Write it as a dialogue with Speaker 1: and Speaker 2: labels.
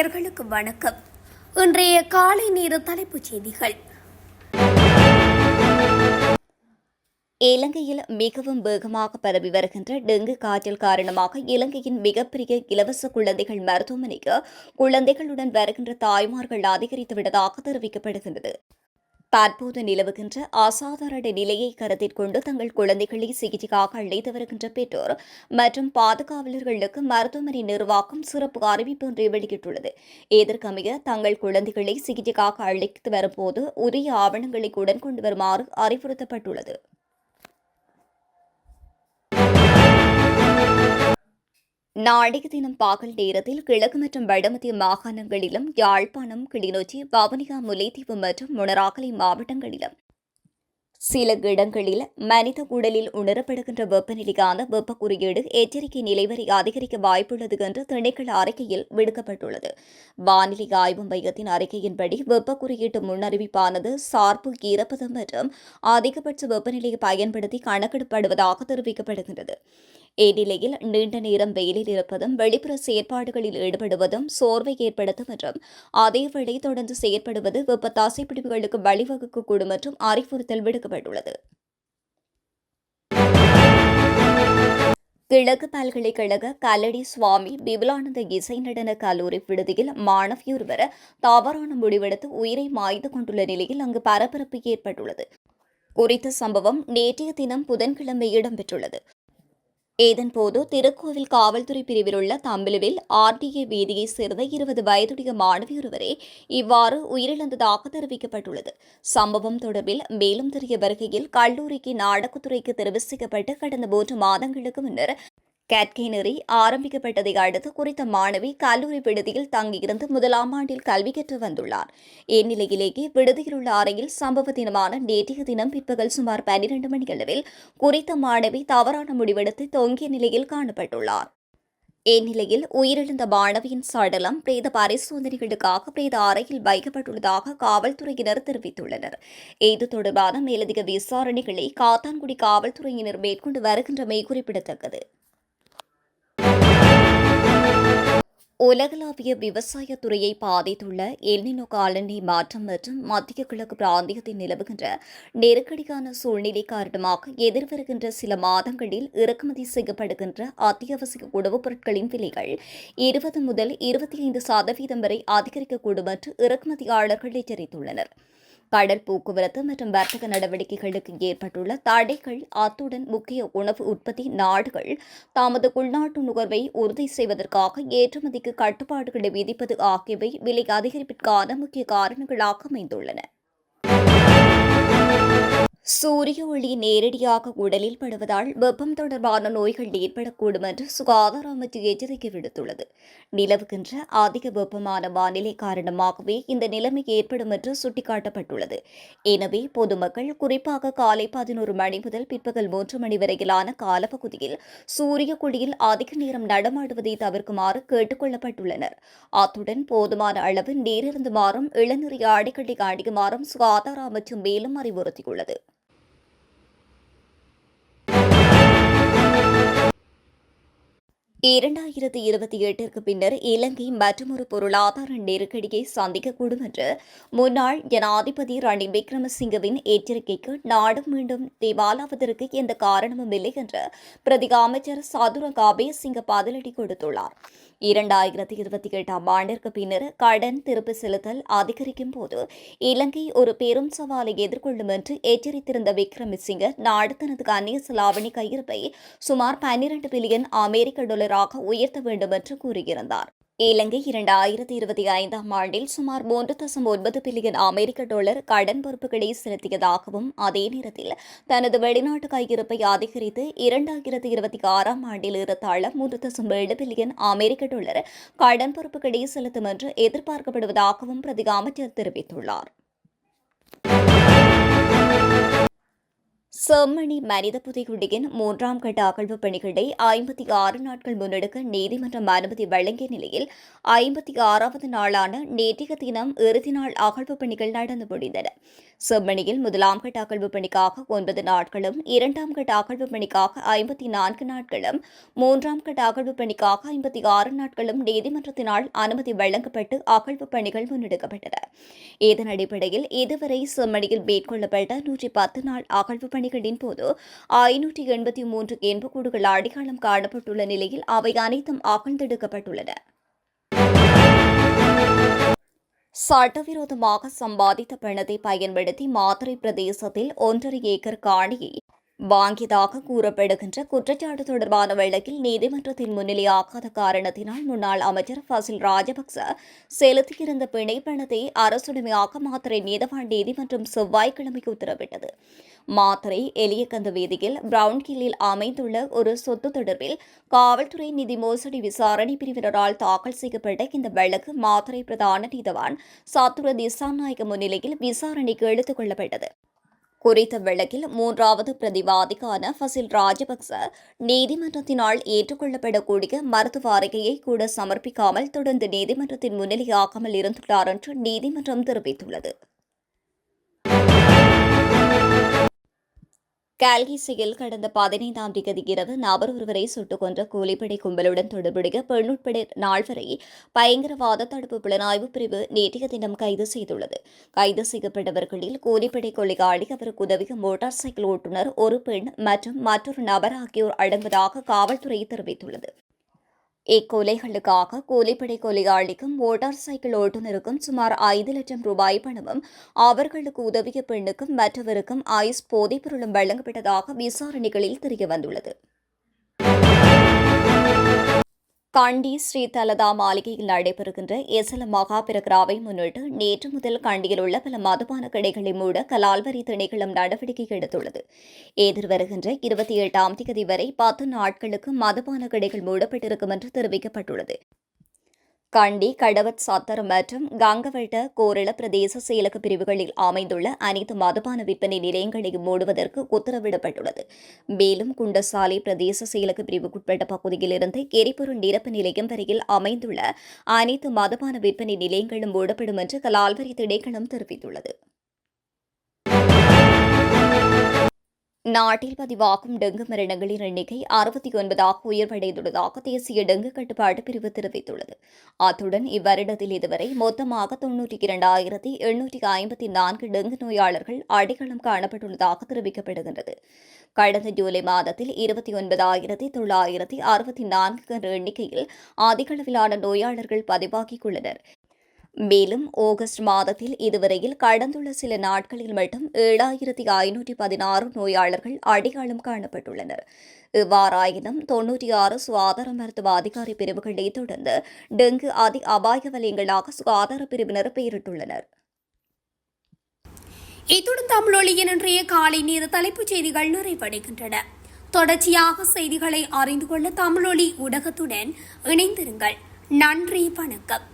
Speaker 1: நேயர்களுக்கு வணக்கம். இன்றைய காலை நேர தலைப்புச் செய்திகள்.
Speaker 2: இலங்கையில் மிகவும் வேகமாக பரவி வருகின்ற டெங்கு காய்ச்சல் காரணமாக இலங்கையின் மிகப்பெரிய இலவச குழந்தைகள் மருத்துவமனைக்கு குழந்தைகளுடன் வருகின்ற தாய்மார்கள் அதிகரித்துவிட்டதாக தெரிவிக்கப்படுகின்றது. தற்போது நிலவுகின்ற அசாதாரண நிலையை கருத்தில் கொண்டு தங்கள் குழந்தைகளை சிகிச்சைக்காக அழைத்து வருகின்ற பெற்றோர் மற்றும் பாதுகாவலர்களுக்கு மருத்துவமனை நிர்வாகம் சிறப்பு அறிவிப்பு ஒன்றை வெளியிட்டுள்ளது. இதற்கமைய தங்கள் குழந்தைகளை சிகிச்சைக்காக அழைத்து வரும்போது உரிய ஆவணங்களை உடன் கொண்டு வருமாறு அறிவுறுத்தப்பட்டுள்ளது. நாளைய தினம் பகல் நேரத்தில் கிழக்கு மற்றும் வடமத்திய மாகாணங்களிலும் யாழ்ப்பாணம், கிளிநொச்சி, வவுனியா, முல்லைத்தீவு மற்றும் மொனராகலை மாவட்டங்களிலும் சில இடங்களில் மனித உடலில் உணரப்படுகின்ற வெப்பநிலைக்கான வெப்ப குறியீடு எச்சரிக்கை நிலை வரை அதிகரிக்க வாய்ப்புள்ளது என்று திணைக்கள அறிக்கையில் விடுக்கப்பட்டுள்ளது. வானிலை ஆய்வு மையத்தின் அறிக்கையின்படி வெப்ப குறியீட்டு முன்னறிவிப்பானது சார்பு, ஈரப்பதம் மற்றும் அதிகபட்ச வெப்பநிலையை பயன்படுத்தி கணக்கிடப்படுவதாக தெரிவிக்கப்படுகின்றது. இந்நிலையில் நீண்ட நேரம் வெயிலில் இருப்பதும் வெளிப்புற செயற்பாடுகளில் ஈடுபடுவதும் சோர்வை ஏற்படுத்தும் என்றும் அதேவேளை தொடர்ந்து செயற்படுவது வெப்ப தசைப்பிடிப்புகளுக்கு வழிவகுக்கக்கூடும் என்றும் அறிவுறுத்தல் விடுக்கப்பட்டுள்ளது. கிழக்கு பல்கலைக்கழக கல்லடி சுவாமி விபுலானந்த இசை நடன கல்லூரி விடுதியில் மாணவியொருவர் தவறான முடிவெடுத்து உயிரை மாய்த்து கொண்டுள்ள நிலையில் அங்கு பரபரப்பு ஏற்பட்டுள்ளது. குறித்த சம்பவம் நேற்றைய தினம் புதன்கிழமை இடம்பெற்றுள்ளது. இதன்போது திருக்கோவில் காவல்துறை பிரிவில் உள்ள தம்பிலுவில் ஆர்டிஏ வீதியைச் சேர்ந்த 20 வயதுடைய மாணவியொருவரே இவ்வாறு உயிரிழந்ததாக தெரிவிக்கப்பட்டுள்ளது. சம்பவம் தொடர்பில் மேலும் தெரிய வருகையில் கல்லூரிக்கு நாடகத்துறைக்கு தெரிவிக்கப்பட்டு கடந்த 3 மாதங்களுக்கு முன்னர் கேட்கை நெறி ஆரம்பிக்கப்பட்டதை அடுத்து குறித்த மாணவி கல்லூரி விடுதியில் தங்கியிருந்து 1ஆம் ஆண்டில் கல்வி கற்று வந்துள்ளார். இந்நிலையிலேயே விடுதியில் உள்ள அறையில் சம்பவ தினமான நேற்றைய தினம் பிற்பகல் சுமார் 12 மணியளவில் குறித்த மாணவி தவறான முடிவெடுத்து தொங்கிய நிலையில் காணப்பட்டுள்ளார். இந்நிலையில் உயிரிழந்த மாணவியின் சடலம் பிரேத பரிசோதனைகளுக்காக பிரேத அறையில் வைக்கப்பட்டுள்ளதாக காவல்துறையினர் தெரிவித்துள்ளனர். இது தொடர்பான மேலதிக விசாரணைகளை காத்தான்குடி காவல்துறையினர் மேற்கொண்டு வருகின்றமை குறிப்பிடத்தக்கது. உலகளாவிய விவசாய துறையை பாதித்துள்ள எல்னினோ காலநிலை மாற்றம் மற்றும் மத்திய கிழக்கு பிராந்தியத்தில் நிலவுகின்ற நெருக்கடியான சூழ்நிலை காரணமாக எதிர்வருகின்ற சில மாதங்களில் இறக்குமதி செய்யப்படுகின்ற அத்தியாவசிய உணவுப் பொருட்களின் விலைகள் 20 முதல் 25% வரை அதிகரிக்கக்கூடும் என்று இறக்குமதியாளர்கள் எச்சரித்துள்ளனர். கடல் போக்குவரத்து மற்றும் வர்த்தக நடவடிக்கைகளுக்கு ஏற்பட்டுள்ள தடைகள், அத்துடன் முக்கிய உணவு உற்பத்தி நாடுகள் தமது உள்நாட்டு நுகர்வை உறுதி செய்வதற்காக ஏற்றுமதிக்கு கட்டுப்பாடுகளை விதிப்பது ஆகியவை விலை அதிகரிப்பிற்கான முக்கிய காரணங்களாக அமைந்துள்ளன. சூரிய ஒளி நேரடியாக உடலில் படுவதால் வெப்பம் தொடர்பான நோய்கள் ஏற்படக்கூடும் என்று சுகாதார அமைச்சு எச்சரிக்கை விடுத்துள்ளது. நிலவுகின்ற அதிக வெப்பமான வானிலை காரணமாகவே இந்த நிலைமை ஏற்படும் என்று சுட்டிக்காட்டப்பட்டுள்ளது. எனவே பொதுமக்கள் குறிப்பாக காலை 11 மணி முதல் பிற்பகல் 3 மணி வரையிலான காலப்பகுதியில் சூரிய ஒளியில் அதிக நேரம் நடமாடுவதை தவிர்க்குமாறு கேட்டுக் கொள்ளப்பட்டுள்ளனர். அத்துடன் போதுமான அளவு நீரிருந்துமாறும் இளநீர் ஆடைகளை அணியுமாறும் சுகாதார அமைச்சு மேலும் அறிவுறுத்தியுள்ளது. 2028ற்கு பின்னர் இலங்கை மற்றொரு பொருளாதார நெருக்கடியை சந்திக்கக்கூடும் என்று முன்னாள் ஜனாதிபதி ரணில் விக்ரமசிங்கவின் எச்சரிக்கைக்கு நாடு மீண்டும் திவாலாவதற்கு எந்த காரணமும் இல்லை என்று பிரதி அமைச்சர் சதுர காபேசிங்க பதிலடி கொடுத்துள்ளார். 2028ஆம் ஆண்டிற்கு பின்னர் கடன் திருப்பி செலுத்தல் அதிகரிக்கும் போது இலங்கை ஒரு பெரும் சவாலை எதிர்கொள்ளும் என்று எச்சரித்திருந்த விக்ரமசிங்க நாடு தனது அந்நிய செலாவணி கையிருப்பை சுமார் 12 பில்லியன் அமெரிக்க டாலராக உயர்த்த வேண்டும் என்று கூறியிருந்தார். இலங்கை 2025ஆம் ஆண்டில் சுமார் 3.9 பில்லியன் அமெரிக்க டாலர் கடன் பொறுப்புகளை செலுத்தியதாகவும் அதே நேரத்தில் தனது வெளிநாட்டு கையிருப்பை அதிகரித்து 2026ஆம் ஆண்டில் ஏறத்தாழ 3.7 பில்லியன் அமெரிக்க டாலர் கடன் பொறுப்புகளை செலுத்தும் என்று எதிர்பார்க்கப்படுவதாகவும் பிரதி அமைச்சர் தெரிவித்துள்ளார். செம்மணி மனித புதைகுழியின் 3ஆம் கட்ட அகழ்வுப் பணிகளை 56 நாட்கள் முன்னெடுக்க நீதிமன்றம் அனுமதி வழங்கிய நிலையில் 56வது நாளான நேற்றைய தினம் இறுதி நாள் அகழ்வுப் பணிகள் நடந்து முடிந்தன. செம்மணியில் 1ஆம் கட்ட அகழ்வுப் பணிக்காக 9 நாட்களும் 2ஆம் கட்ட அகழ்வுப் பணிக்காக 54 நாட்களும் 3ஆம் கட்ட அகழ்வுப் பணிக்காக 56 நாட்களும் நீதிமன்றத்தினால் அனுமதி வழங்கப்பட்டு அகழ்வுப் பணிகள் முன்னெடுக்கப்பட்டன. இதன் அடிப்படையில் இதுவரை செம்மணியில் மேற்கொள்ளப்பட்ட 110 நாள் அகழ்வுப் பணிகளின் போது 583 எண்புக்கூடுகள் அடையாளம் காணப்பட்டுள்ள நிலையில் அவை அனைத்தும் அகழ்ந்தெடுக்கப்பட்டுள்ளன. சட்டவிரோதமாக சம்பாதித்த பணத்தை பயன்படுத்தி மாத்தறை பிரதேசத்தில் 1.5 ஏக்கர் காணியை வாங்கியதாக கூறப்படுகின்ற குற்றச்சாட்டு தொடர்பான வழக்கில் நீதிமன்றத்தில் முன்னிலையாகாத காரணத்தினால் முன்னாள் அமைச்சர் ஃபசில் ராஜபக்ச செலுத்தியிருந்த பிணை பணத்தை அரசுடைமையாக்க மாத்தறை நீதவான் நீதிமன்றம் செவ்வாய்க்கிழமை உத்தரவிட்டது. மாத்தறை எலியக்கந்த வீதியில் பிரவுன்ஹில்லில் அமைந்துள்ள ஒரு சொத்து தொடர்பில் காவல்துறை நிதி மோசடி விசாரணை பிரிவினரால் தாக்கல் செய்யப்பட்ட இந்த வழக்கு மாத்தறை பிரதான நீதவான் சத்துர திசாநாயக்க முன்னிலையில் விசாரணைக்கு எடுத்துக் கொள்ளப்பட்டது. குறித்த வழக்கில் 3வது பிரதிவாதிக்கான ஃபசில் ராஜபக்ச நீதிமன்றத்தினால் ஏற்றுக்கொள்ளப்படக்கூடிய மருத்துவ அறிக்கையை கூட சமர்ப்பிக்காமல் தொடர்ந்து நீதிமன்றத்தின் முன்னிலையாகாமல் இருந்துள்ளார் என்று நீதிமன்றம் தெரிவித்துள்ளது. கால்கிசியில் கடந்த 15ஆம் தேதி இரவு நபர் ஒருவரை சுட்டுக் கொன்ற கூலிப்படை கும்பலுடன் தொடர்புடைய பெண் உட்பட 4 வரை பயங்கரவாத தடுப்பு புலனாய்வு பிரிவு நேற்றைய தினம் கைது செய்துள்ளது. கைது செய்யப்பட்டவர்களில் கூலிப்படை கொலையாளி, அவருக்கு உதவிய மோட்டார் சைக்கிள் ஓட்டுநர், ஒரு பெண் மற்றும் மற்றொரு நபர் ஆகியோர் அடங்குவதாக காவல்துறை தெரிவித்துள்ளது. இக்கொலைகளுக்காக கூலிப்படை கொலையாளிக்கும் மோட்டார் சைக்கிள் ஓட்டுநருக்கும் சுமார் 5 லட்சம் ரூபாய் பணமும், அவர்களுக்கு உதவிய பெண்ணுக்கும் மற்றவருக்கும் ஐஸ் போதைப்பொருளும் வழங்கப்பட்டதாக விசாரணைகளில் தெரியவந்துள்ளது. கண்டி ஸ்ரீ தலதா மாளிகையில் நடைபெறுகின்ற எசல மகா பிரகராவை முன்னிட்டு நேற்று முதல் கண்டியில் உள்ள பல மதுபான கடைகளை மூட கலால்வரி திணைக்களம் நடவடிக்கை எடுத்துள்ளது. எதிர்வருகின்ற 28ஆம் தேதி வரை 10 நாட்களுக்கு மதுபான கடைகள் மூடப்பட்டிருக்கும் என்று தெரிவிக்கப்பட்டுள்ளது. கண்டி, கடவத் சத்தர் மற்றும் கங்கவட்ட கோரள பிரதேச செயலக பிரிவுகளில் அமைந்துள்ள அனைத்து மதுபான விற்பனை நிலையங்களையும் மூடுவதற்கு உத்தரவிடப்பட்டுள்ளது. மேலும் குண்டசாலை பிரதேச செயலக பிரிவுக்குட்பட்ட பகுதியிலிருந்து எரிபொருள் நிரப்பு நிலையம் வரையில் அமைந்துள்ள அனைத்து மதுபான விற்பனை நிலையங்களும் மூடப்படும் என்று கலால்வரி திணைக்களம் தெரிவித்துள்ளது. நாட்டில் பதிவாகும் டெங்கு மரணங்களின் எண்ணிக்கை 69ஆக உயர்வடைந்துள்ளதாக தேசிய டெங்கு கட்டுப்பாட்டு பிரிவு தெரிவித்துள்ளது. அத்துடன் இவ்வருடத்தில் இதுவரை மொத்தமாக 92,854 டெங்கு நோயாளர்கள் அடையாளம் காணப்பட்டுள்ளதாக தெரிவிக்கப்படுகின்றது. கடந்த ஜூலை மாதத்தில் 29,964 என்ற எண்ணிக்கையில் அதிகளவிலான நோயாளர்கள் பதிவாகியுள்ளனர். மேலும் ஆகஸ்ட் மாதத்தில் இதுவரையில் கடந்துள்ள சில நாட்களில் மட்டும் 7,516 நோயாளர்கள் அடையாளம் காணப்பட்டுள்ளனர். இவ்வாறாயினும் 96 சுகாதார மருத்துவ அதிகாரி பிரிவுகளை தொடர்ந்து டெங்கு அதி அபாய வலயங்களாக சுகாதார பிரிவினர் பெயரிட்டுள்ளனர்.
Speaker 1: இத்துடன் தமிழொலியின் இன்றைய காலை நேர தலைப்புச் செய்திகள் நிறைவடைகின்றன. தொடர்ச்சியாக செய்திகளை அறிந்து கொள்ள தமிழொலி ஊடகத்துடன் இணைந்திருங்கள். நன்றி, வணக்கம்.